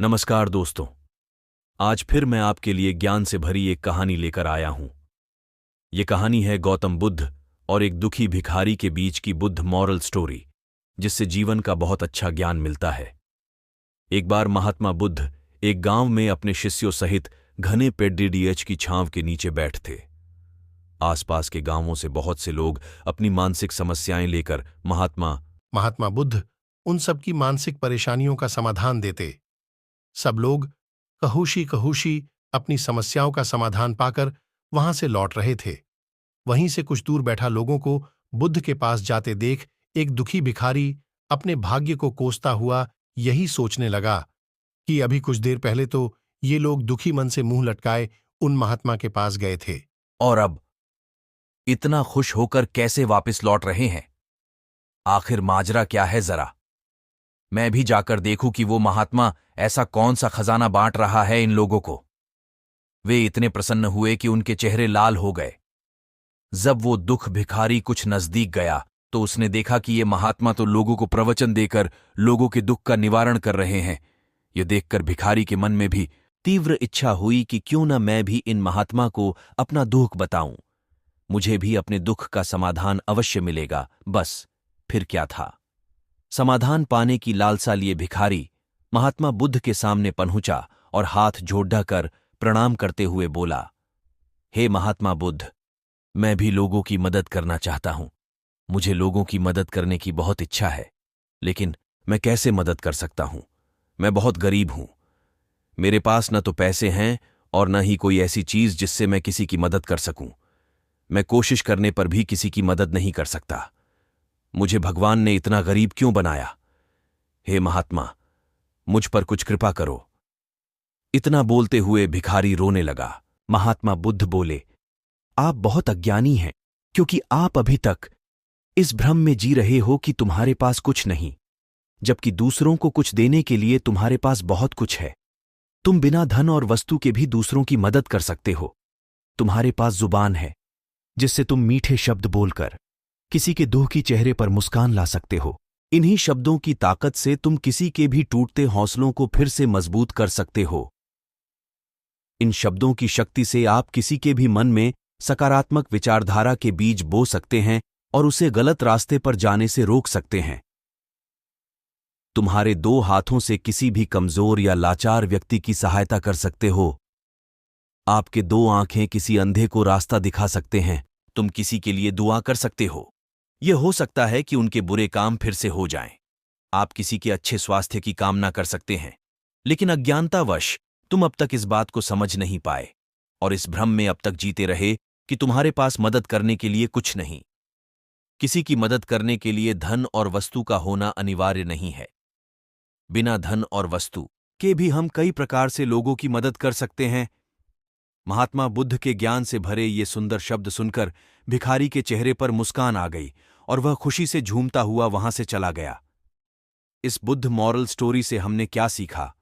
नमस्कार दोस्तों। आज फिर मैं आपके लिए ज्ञान से भरी एक कहानी लेकर आया हूं। यह कहानी है गौतम बुद्ध और एक दुखी भिखारी के बीच की बुद्ध मॉरल स्टोरी, जिससे जीवन का बहुत अच्छा ज्ञान मिलता है। एक बार महात्मा बुद्ध एक गांव में अपने शिष्यों सहित घने पेड़ की छांव के नीचे बैठ थे। आसपास के गांवों से बहुत से लोग अपनी मानसिक समस्याएं लेकर महात्मा बुद्ध उन सबकी मानसिक परेशानियों का समाधान देते। सब लोग कहुशी अपनी समस्याओं का समाधान पाकर वहां से लौट रहे थे। वहीं से कुछ दूर बैठा लोगों को बुद्ध के पास जाते देख एक दुखी भिखारी अपने भाग्य को कोसता हुआ यही सोचने लगा कि अभी कुछ देर पहले तो ये लोग दुखी मन से मुंह लटकाए उन महात्मा के पास गए थे, और अब इतना खुश होकर कैसे वापस लौट रहे हैं? आखिर माजरा क्या है? जरा मैं भी जाकर देखूं कि वो महात्मा ऐसा कौन सा खजाना बांट रहा है इन लोगों को। वे इतने प्रसन्न हुए कि उनके चेहरे लाल हो गए। जब वो दुख भिखारी कुछ नजदीक गया तो उसने देखा कि ये महात्मा तो लोगों को प्रवचन देकर लोगों के दुख का निवारण कर रहे हैं। ये देखकर भिखारी के मन में भी तीव्र इच्छा हुई कि क्यों न मैं भी इन महात्मा को अपना दुख बताऊं। मुझे भी अपने दुख का समाधान अवश्य मिलेगा। बस फिर क्या था, समाधान पाने की लालसा लिए भिखारी महात्मा बुद्ध के सामने पहुंचा और हाथ जोड़कर प्रणाम करते हुए बोला, हे महात्मा बुद्ध, मैं भी लोगों की मदद करना चाहता हूं। मुझे लोगों की मदद करने की बहुत इच्छा है, लेकिन मैं कैसे मदद कर सकता हूं? मैं बहुत गरीब हूं। मेरे पास न तो पैसे हैं और न ही कोई ऐसी चीज जिससे मैं किसी की मदद कर सकूं। मैं कोशिश करने पर भी किसी की मदद नहीं कर सकता। मुझे भगवान ने इतना गरीब क्यों बनाया? हे महात्मा, मुझ पर कुछ कृपा करो। इतना बोलते हुए भिखारी रोने लगा। महात्मा बुद्ध बोले, आप बहुत अज्ञानी हैं, क्योंकि आप अभी तक इस भ्रम में जी रहे हो कि तुम्हारे पास कुछ नहीं, जबकि दूसरों को कुछ देने के लिए तुम्हारे पास बहुत कुछ है। तुम बिना धन और वस्तु के भी दूसरों की मदद कर सकते हो। तुम्हारे पास जुबान है, जिससे तुम मीठे शब्द बोलकर किसी के दुखी चेहरे पर मुस्कान ला सकते हो। इन्हीं शब्दों की ताकत से तुम किसी के भी टूटते हौसलों को फिर से मजबूत कर सकते हो। इन शब्दों की शक्ति से आप किसी के भी मन में सकारात्मक विचारधारा के बीज बो सकते हैं और उसे गलत रास्ते पर जाने से रोक सकते हैं। तुम्हारे दो हाथों से किसी भी कमजोर या लाचार व्यक्ति की सहायता कर सकते हो। आपके दो आंखें किसी अंधे को रास्ता दिखा सकते हैं। तुम किसी के लिए दुआ कर सकते हो। यह हो सकता है कि उनके बुरे काम फिर से हो जाएं। आप किसी के अच्छे स्वास्थ्य की कामना कर सकते हैं, लेकिन अज्ञानतावश तुम अब तक इस बात को समझ नहीं पाए और इस भ्रम में अब तक जीते रहे कि तुम्हारे पास मदद करने के लिए कुछ नहीं। किसी की मदद करने के लिए धन और वस्तु का होना अनिवार्य नहीं है। बिना धन और वस्तु के भी हम कई प्रकार से लोगों की मदद कर सकते हैं। महात्मा बुद्ध के ज्ञान से भरे ये सुंदर शब्द सुनकर भिखारी के चेहरे पर मुस्कान आ गई और वह खुशी से झूमता हुआ वहां से चला गया। इस बुद्ध मॉरल स्टोरी से हमने क्या सीखा?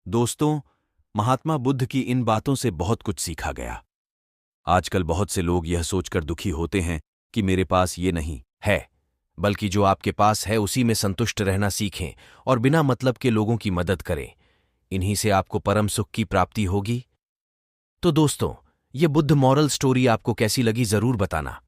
दोस्तों, महात्मा बुद्ध की इन बातों से बहुत कुछ सीखा गया। आजकल बहुत से लोग यह सोचकर दुखी होते हैं कि मेरे पास ये नहीं है, बल्कि जो आपके पास है उसी में संतुष्ट रहना सीखें और बिना मतलब के लोगों की मदद करें। इन्हीं से आपको परम सुख की प्राप्ति होगी। तो दोस्तों, ये बुद्ध मॉरल स्टोरी आपको कैसी लगी जरूर बताना।